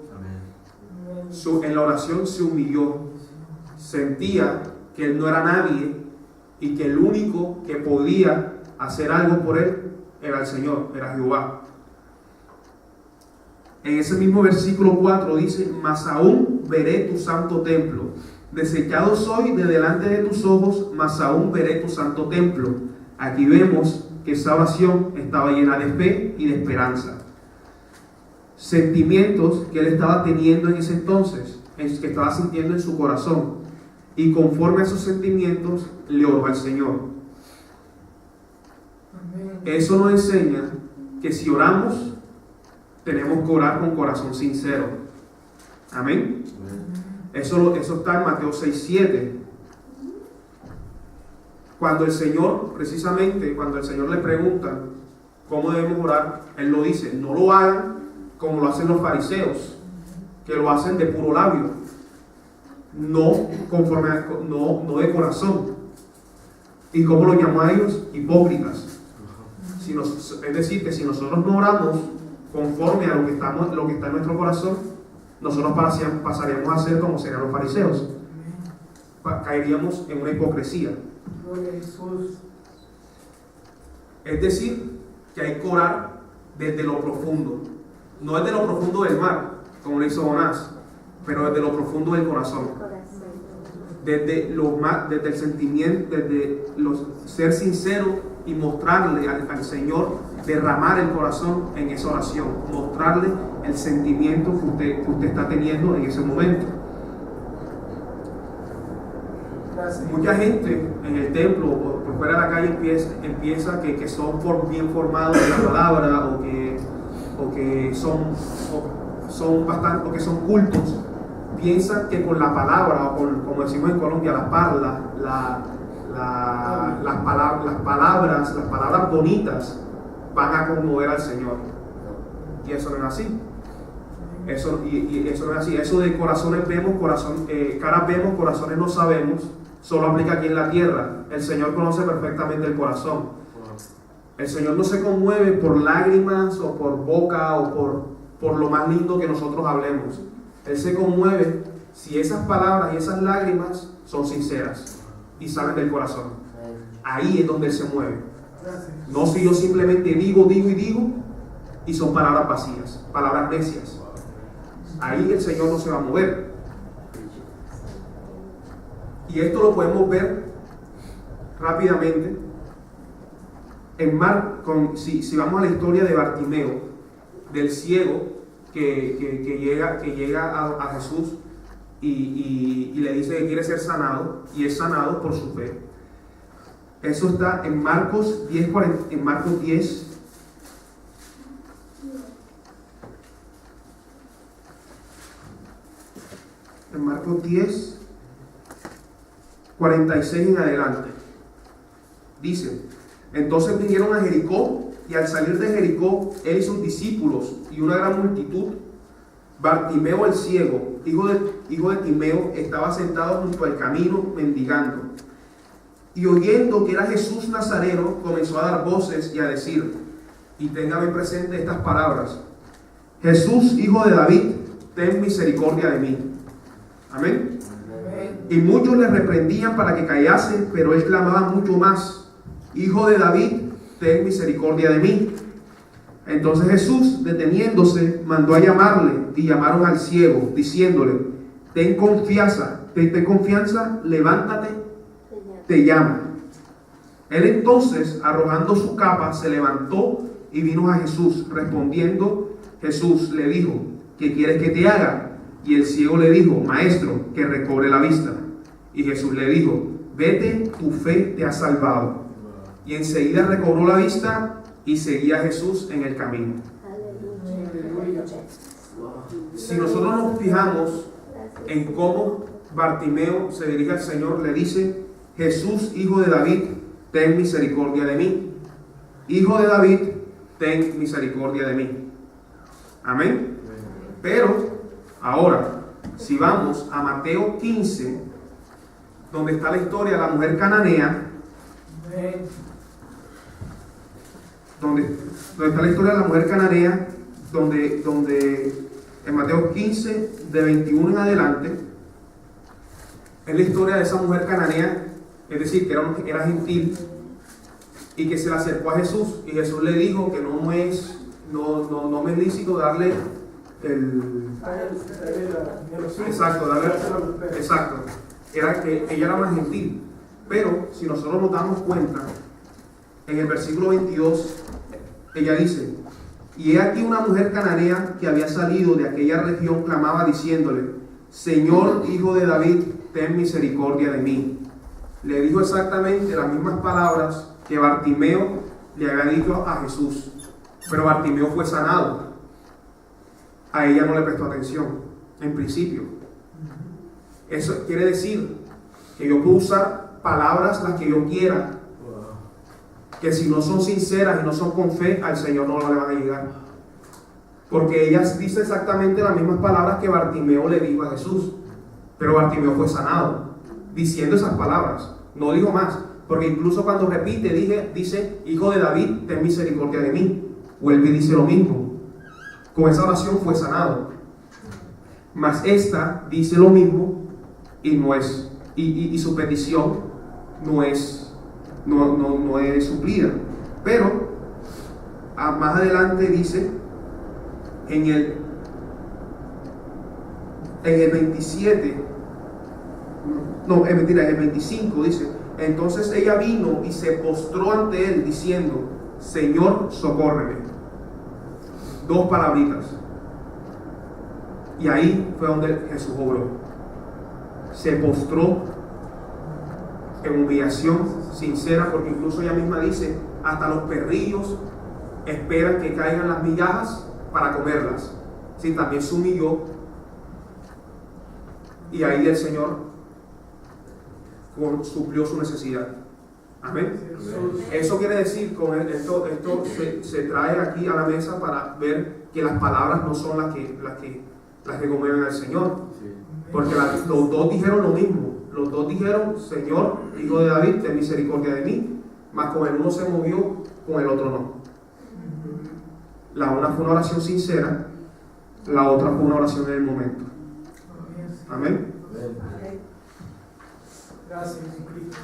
[SPEAKER 1] En la oración se humilló. Sentía que él no era nadie y que el único que podía hacer algo por él era el Señor, era Jehová. En ese mismo versículo 4 dice: mas aún veré tu santo templo. Desechado soy de delante de tus ojos, mas aún veré tu santo templo. Aquí vemos que esa oración estaba llena de fe y de esperanza. Sentimientos que él estaba teniendo en ese entonces, que estaba sintiendo en su corazón. Y conforme a esos sentimientos, le oró al Señor.
[SPEAKER 2] Amén.
[SPEAKER 1] Eso nos enseña que si oramos, tenemos que orar con corazón sincero. Amén. Eso está en Mateo 6:7. Cuando el Señor, precisamente, cuando el Señor le pregunta cómo debemos orar, Él lo dice: no lo hagan como lo hacen los fariseos, que lo hacen de puro labio, no de corazón. ¿Y cómo lo llamó a ellos? Hipócritas. Es decir, que si nosotros no oramos conforme a lo que está en nuestro corazón, nosotros pasaríamos a ser como serían los fariseos. Caeríamos en una hipocresía.
[SPEAKER 2] Gloria a Jesús.
[SPEAKER 1] Es decir, que hay que orar desde lo profundo. No desde lo profundo del mar, como lo hizo Jonás, pero desde lo profundo del corazón. Desde el sentimiento, ser sincero y mostrarle al Señor, derramar el corazón en esa oración, mostrarle el sentimiento que usted está teniendo en ese momento.
[SPEAKER 2] Gracias.
[SPEAKER 1] Mucha gente en el templo o por fuera de la calle empieza que son bien formados en la palabra o que son bastante, o que son cultos. Piensan que con la palabra, o como decimos en Colombia, las palabras bonitas van a conmover al Señor. Y eso no es así. Eso no es así. Eso de corazones vemos, caras vemos, corazones no sabemos, solo aplica aquí en la tierra. El Señor conoce perfectamente el corazón. El Señor no se conmueve por lágrimas o por boca o por lo más lindo que nosotros hablemos. Él se conmueve si esas palabras y esas lágrimas son sinceras y salen del corazón. Ahí es donde Él se mueve. No si yo simplemente digo y son palabras vacías, palabras necias. Ahí el Señor no se va a mover. Y esto lo podemos ver rápidamente si vamos a la historia de Bartimeo, del ciego que llega a Jesús y le dice que quiere ser sanado, y es sanado por su fe. Eso está en Marcos 10. En Marcos 10, 46 en adelante. Dice: entonces vinieron a Jericó, y al salir de Jericó, él y sus discípulos y una gran multitud, Bartimeo el ciego, hijo de Timeo, estaba sentado junto al camino mendigando. Y oyendo que era Jesús Nazareno, comenzó a dar voces y a decir, y téngame presente estas palabras: Jesús, hijo de David, ten misericordia de mí. Amén. Y muchos le reprendían para que callase, pero él clamaba mucho más: Hijo de David, ten misericordia de mí. Entonces Jesús, deteniéndose, mandó a llamarle, y llamaron al ciego, diciéndole: ten confianza, levántate, te llama. Él entonces, arrojando su capa, se levantó y vino a Jesús. Respondiendo, Jesús le dijo: ¿qué quieres que te haga? Y el ciego le dijo: Maestro, que recobre la vista. Y Jesús le dijo: vete, tu fe te ha salvado. Y enseguida recobró la vista y seguía a Jesús en el camino.
[SPEAKER 2] Aleluya.
[SPEAKER 1] Si nosotros nos fijamos en cómo Bartimeo se dirige al Señor, le dice: Jesús, hijo de David, ten misericordia de mí. Hijo de David ten misericordia de mí. Amén. Pero ahora, si vamos a Mateo 15, donde está la historia de la mujer cananea, donde está la historia de la mujer cananea, donde en Mateo 15, de 21 en adelante, es la historia de esa mujer cananea, es decir, que era gentil, y que se le acercó a Jesús, y Jesús le dijo que no me es lícito darle exacto, era que ella era más gentil. Pero si nosotros nos damos cuenta, en el versículo 22, ella dice: y he aquí una mujer cananea que había salido de aquella región clamaba diciéndole: Señor, hijo de David, ten misericordia de mí. Le dijo exactamente las mismas palabras que Bartimeo le había dicho a Jesús, pero Bartimeo fue sanado. A ella no le prestó atención en principio. Eso quiere decir que yo puedo usar palabras las que yo quiera, que si no son sinceras y no son con fe, al Señor no le van a llegar, porque ella dice exactamente las mismas palabras que Bartimeo le dijo a Jesús, pero Bartimeo fue sanado diciendo esas palabras, no dijo más, porque incluso cuando repite dice: hijo de David, ten misericordia de mí, vuelve y dice lo mismo. Con esa oración fue sanado, mas esta dice lo mismo y no es, y su petición no es suplida. Pero más adelante dice en el 27, en el 25 dice: entonces ella vino y se postró ante él diciendo: Señor, socórreme. 2 palabritas. Y ahí fue donde Jesús obró. Se postró en humillación sincera, porque incluso ella misma dice: hasta los perrillos esperan que caigan las migajas para comerlas. Sí, también se humilló, y ahí el Señor suplió su necesidad. Amén. Eso quiere decir, con esto se trae aquí a la mesa para ver que las palabras no son las que conmueven al Señor, porque los dos dijeron lo mismo. Los dos dijeron: Señor, hijo de David, ten misericordia de mí. Mas con el uno se movió, con el otro no. La una fue una oración sincera, la otra fue una oración en el momento. Amén.
[SPEAKER 2] Gracias, Jesucristo.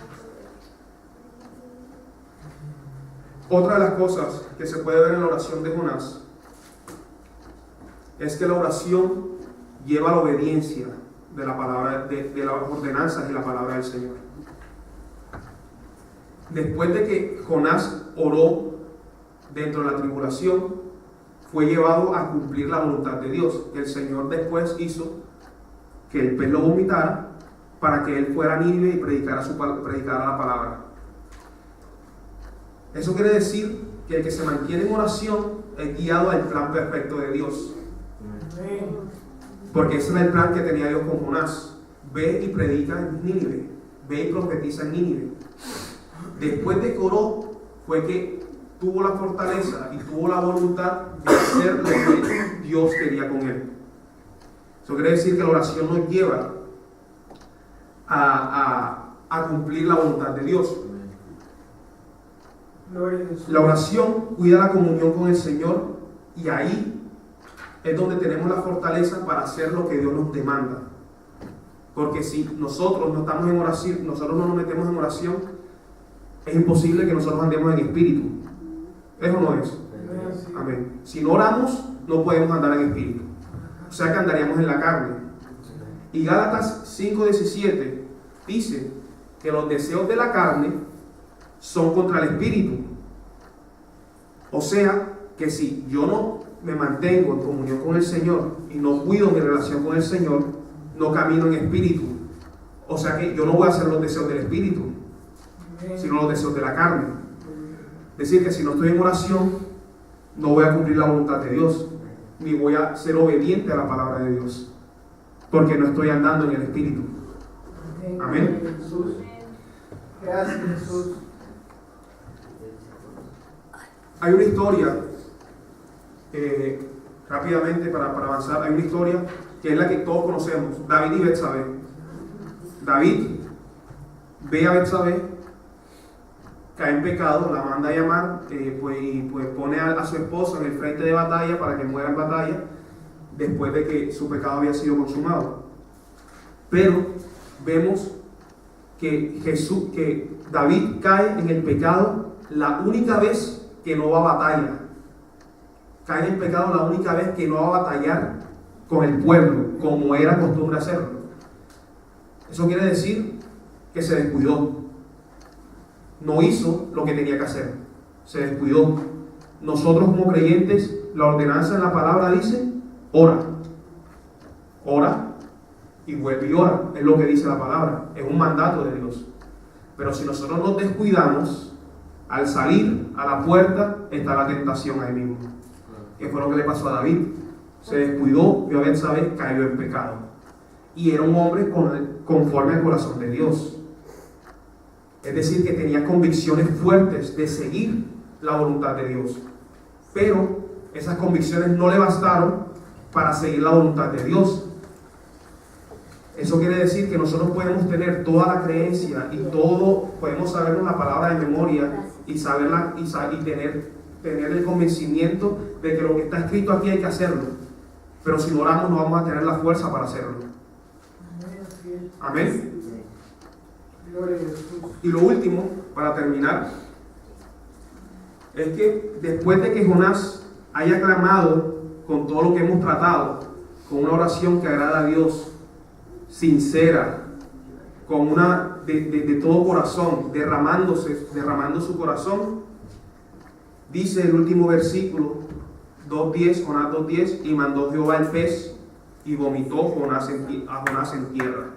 [SPEAKER 1] Otra de las cosas que se puede ver en la oración de Jonás es que la oración lleva a la obediencia de la palabra, de las ordenanzas y la palabra del Señor. Después de que Jonás oró dentro de la tribulación, fue llevado a cumplir la voluntad de Dios. El Señor después hizo que el pez lo vomitara para que él fuera a Nínive y predicara la palabra. Eso quiere decir que el que se mantiene en oración es guiado al plan perfecto de Dios. Porque ese era el plan que tenía Dios con Jonás: ve y predica en Nínive, ve y profetiza en Nínive. Después de que oró, fue que tuvo la fortaleza y tuvo la voluntad de hacer lo que Dios quería con él. Eso quiere decir que la oración nos lleva a cumplir la voluntad de Dios. La oración cuida la comunión con el Señor, y ahí es donde tenemos la fortaleza para hacer lo que Dios nos demanda. Porque si nosotros no estamos en oración, nosotros no nos metemos en oración, es imposible que nosotros andemos en espíritu. ¿Es o no es? Amén. Si no oramos, no podemos andar en espíritu. O sea que andaríamos en la carne. Y Gálatas 5:17 dice que los deseos de la carne son contra el espíritu. O sea que si yo no me mantengo en comunión con el Señor y no cuido mi relación con el Señor, no camino en espíritu. O sea que yo no voy a hacer los deseos del espíritu, sino los deseos de la carne. Es decir, que si no estoy en oración, no voy a cumplir la voluntad de Dios, ni voy a ser obediente a la palabra de Dios, porque no estoy andando en el espíritu. Amén.
[SPEAKER 2] Jesús. Gracias, Jesús.
[SPEAKER 1] Hay una historia rápidamente para avanzar, hay una historia que es la que todos conocemos, David y Betsabé. David ve a Betsabé, cae en pecado, la manda a llamar, pues pone a su esposo en el frente de batalla para que muera en batalla, después de que su pecado había sido consumado. Pero vemos que David cae en el pecado la única vez que no va a batalla. Cae en el pecado la única vez que no va a batallar con el pueblo, como era costumbre hacerlo. Eso quiere decir que se descuidó. No hizo lo que tenía que hacer. Se descuidó. Nosotros como creyentes, la ordenanza en la palabra dice, ora. Ora y vuelve y ora. Es lo que dice la palabra. Es un mandato de Dios. Pero si nosotros nos descuidamos, al salir a la puerta está la tentación ahí mismo. Que fue lo que le pasó a David. Se descuidó, vio a Betsabé, cayó en pecado. Y era un hombre conforme al corazón de Dios. Es decir, que tenía convicciones fuertes de seguir la voluntad de Dios. Pero esas convicciones no le bastaron para seguir la voluntad de Dios. Eso quiere decir que nosotros podemos tener toda la creencia y todo, podemos sabernos la palabra de memoria y saberla y tener el convencimiento de que lo que está escrito aquí hay que hacerlo. Pero si no oramos no vamos a tener la fuerza para hacerlo. Amén. Y lo último, para terminar, es que después de que Jonás haya clamado con todo lo que hemos tratado, con una oración que agrada a Dios, sincera, con una de todo corazón, derramando su corazón, dice el último versículo 2:10, Jonás 2:10, y mandó Jehová el pez y vomitó a Jonás en tierra.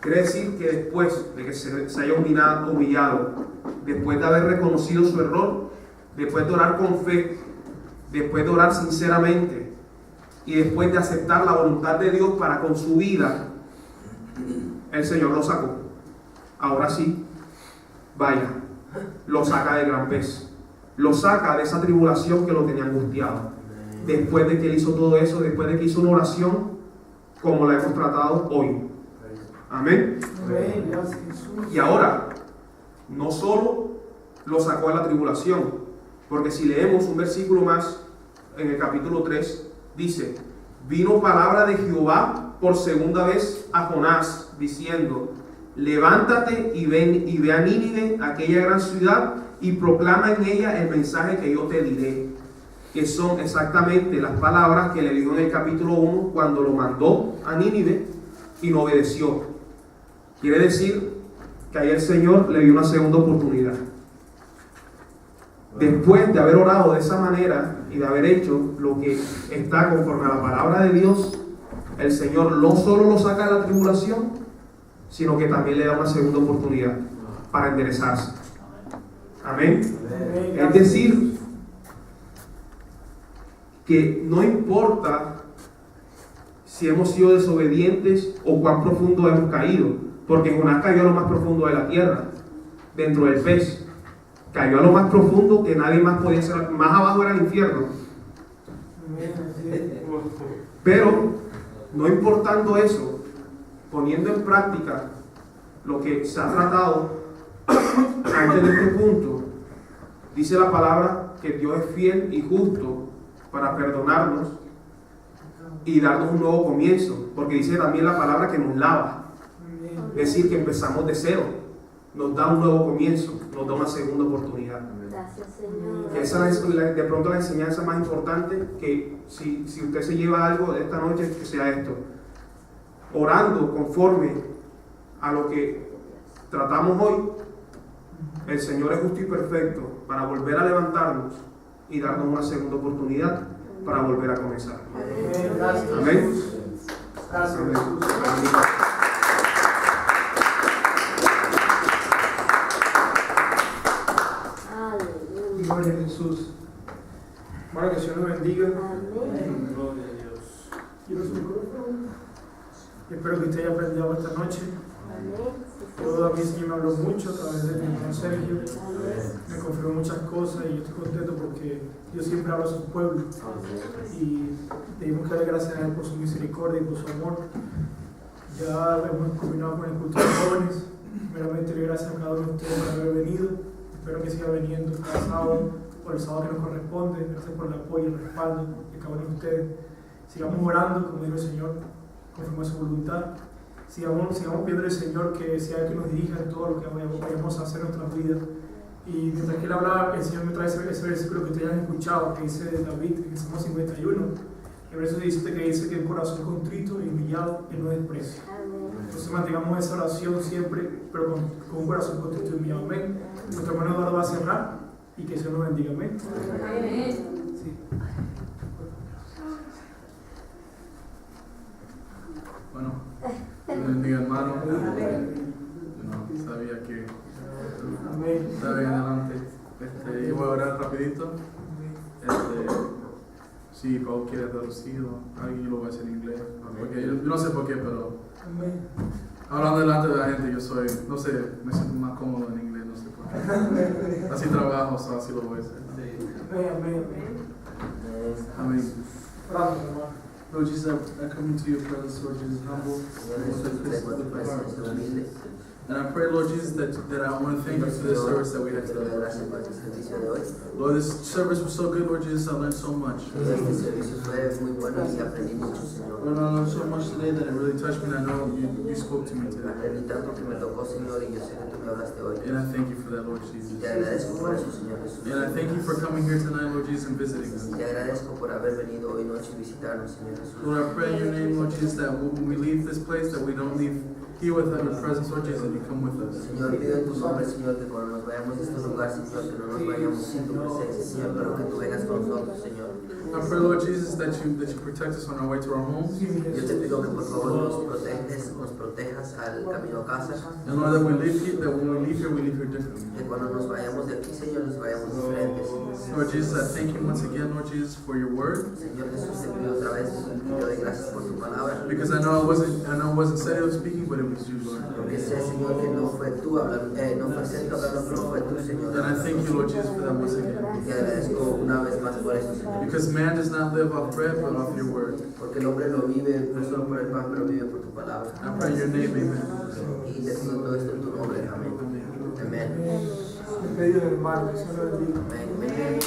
[SPEAKER 1] Quiere decir que después de que se haya humillado, después de haber reconocido su error, después de orar con fe, después de orar sinceramente y después de aceptar la voluntad de Dios para con su vida, el Señor lo sacó. Ahora sí, vaya, lo saca del gran pez, lo saca de esa tribulación que lo tenía angustiado. Después de que él hizo todo eso, después de que hizo una oración como la hemos tratado hoy. Amén. Y ahora, no solo lo sacó de la tribulación, porque si leemos un versículo más en el capítulo 3, dice: vino palabra de Jehová por segunda vez a Jonás, diciendo: levántate y ve a Nínive, aquella gran ciudad, y proclama en ella el mensaje que yo te diré. Que son exactamente las palabras que le dijo en el capítulo 1 cuando lo mandó a Nínive y no obedeció. Quiere decir que ahí el Señor le dio una segunda oportunidad. Después de haber orado de esa manera y de haber hecho lo que está conforme a la palabra de Dios, el Señor no solo lo saca de la tribulación, sino que también le da una segunda oportunidad para enderezarse. Amén. Es decir, que no importa si hemos sido desobedientes o cuán profundo hemos caído, porque Jonás cayó a lo más profundo de la tierra, dentro del pez. Cayó a lo más profundo que nadie más podía ser. Más abajo era el infierno. Pero, no importando eso, poniendo en práctica lo que se ha tratado antes de este punto, dice la palabra que Dios es fiel y justo para perdonarnos y darnos un nuevo comienzo, porque dice también la palabra que nos lava. Es decir, que empezamos de cero, nos da un nuevo comienzo, nos da una segunda oportunidad.
[SPEAKER 3] Gracias, Señor.
[SPEAKER 1] Que esa es de pronto la enseñanza más importante, que si usted se lleva algo de esta noche, que sea esto: orando conforme a lo que tratamos hoy, el Señor es justo y perfecto para volver a levantarnos y darnos una segunda oportunidad para volver a comenzar. Amén. Amén.
[SPEAKER 2] Gloria a Jesús. Bueno, que el Señor nos bendiga.
[SPEAKER 3] Amén.
[SPEAKER 2] Gloria a Dios. Quiero su micrófono. Espero que usted haya aprendido esta noche.
[SPEAKER 3] Amén.
[SPEAKER 2] Todo a mí, Señor, me habló mucho a través de mi hermano Sergio. Me confirmó muchas cosas y yo estoy contento porque Dios siempre habla a su pueblo. Y debemos que darle gracias a Él por su misericordia y por su amor. Ya hemos culminado con el culto de jóvenes. Primeramente, le doy gracias a cada uno de ustedes por haber venido. Espero que siga viniendo cada sábado, por el sábado que nos corresponde. Gracias por el apoyo y el respaldo de cada uno de ustedes. Sigamos orando, como dijo el Señor, conforme a su voluntad. Sigamos pidiendo al Señor que sea el que nos dirija en todo lo que vayamos a hacer en nuestras vidas. Y mientras que Él hablaba, el Señor me trae ese versículo que ustedes han escuchado, que dice de David, en Salmo 51, el verso 17, que dice que el corazón contrito y humillado Él no desprecia. Entonces mantengamos esa oración siempre, pero con un corazón contrito y humillado. Amén. Nuestro hermano Eduardo va a cerrar y que el Señor nos bendiga. Amén. Sí.
[SPEAKER 7] Bueno, Dios bendiga, hermano. No, sabía que estaba bien adelante. Yo voy a orar rapidito. Si Paul quiere traducido, alguien lo va a hacer en inglés. Porque yo no sé por qué, pero hablando delante de la gente, yo soy, no sé, me siento más cómodo en inglés, no sé por qué. Así trabajo, así lo voy a hacer. Amén. Lord Jesus, I come into your presence, Lord Jesus, humble. And I pray, Lord Jesus, that I want to thank you for this service that we had today. Lord, this service was so good, Lord Jesus, I learned so much. Lord, I learned so much today that it really touched me, and I know you spoke to me today. And I thank you for that, Lord Jesus. And I thank you for coming here tonight, Lord Jesus, and visiting us. Lord, I pray in your name, Lord Jesus, that when we leave this place, that we don't leave here without your presence, Lord Jesus, and you come with us.
[SPEAKER 8] Señor, pido en tu nombre, Señor, que cuando nos vayamos de este lugar, Señor, que no nos vayamos sin tu presencia, Señor, pero que tú vengas con nosotros, Señor.
[SPEAKER 7] I pray, Lord Jesus, that you protect us on our way to our homes.
[SPEAKER 8] Yo te pido que por favor nos protejas al camino a casa.
[SPEAKER 7] And Lord, that when we leave here differently.
[SPEAKER 8] Que cuando nos vayamos de aquí, Señor, nos vayamos diferentes.
[SPEAKER 7] Lord Jesus, I thank you once again, Lord Jesus, for your word.
[SPEAKER 8] Señor Jesús, te pido otra vez, te doy gracias por tu palabra.
[SPEAKER 7] Because I know it wasn't Sergio speaking, but it was you, Lord.
[SPEAKER 8] Porque sé, Señor, que no fue tú hablando, no fue Sergio hablando, pero fue tú, Señor.
[SPEAKER 7] And I thank you, Lord Jesus, for that once again.
[SPEAKER 8] Te agradezco una vez más por eso, Señor.
[SPEAKER 7] Because man does not live off bread, but off your word.
[SPEAKER 8] Porque el hombre no vive no solo por el pan, pero vive por tu palabra.
[SPEAKER 7] I pray in your name, amen.
[SPEAKER 8] Y te pido todo esto en tu nombre, amén. Amén.
[SPEAKER 2] En medio del mal, que Señor lo bendiga.
[SPEAKER 8] Amén.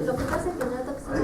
[SPEAKER 3] Lo que pasa es que no toxina.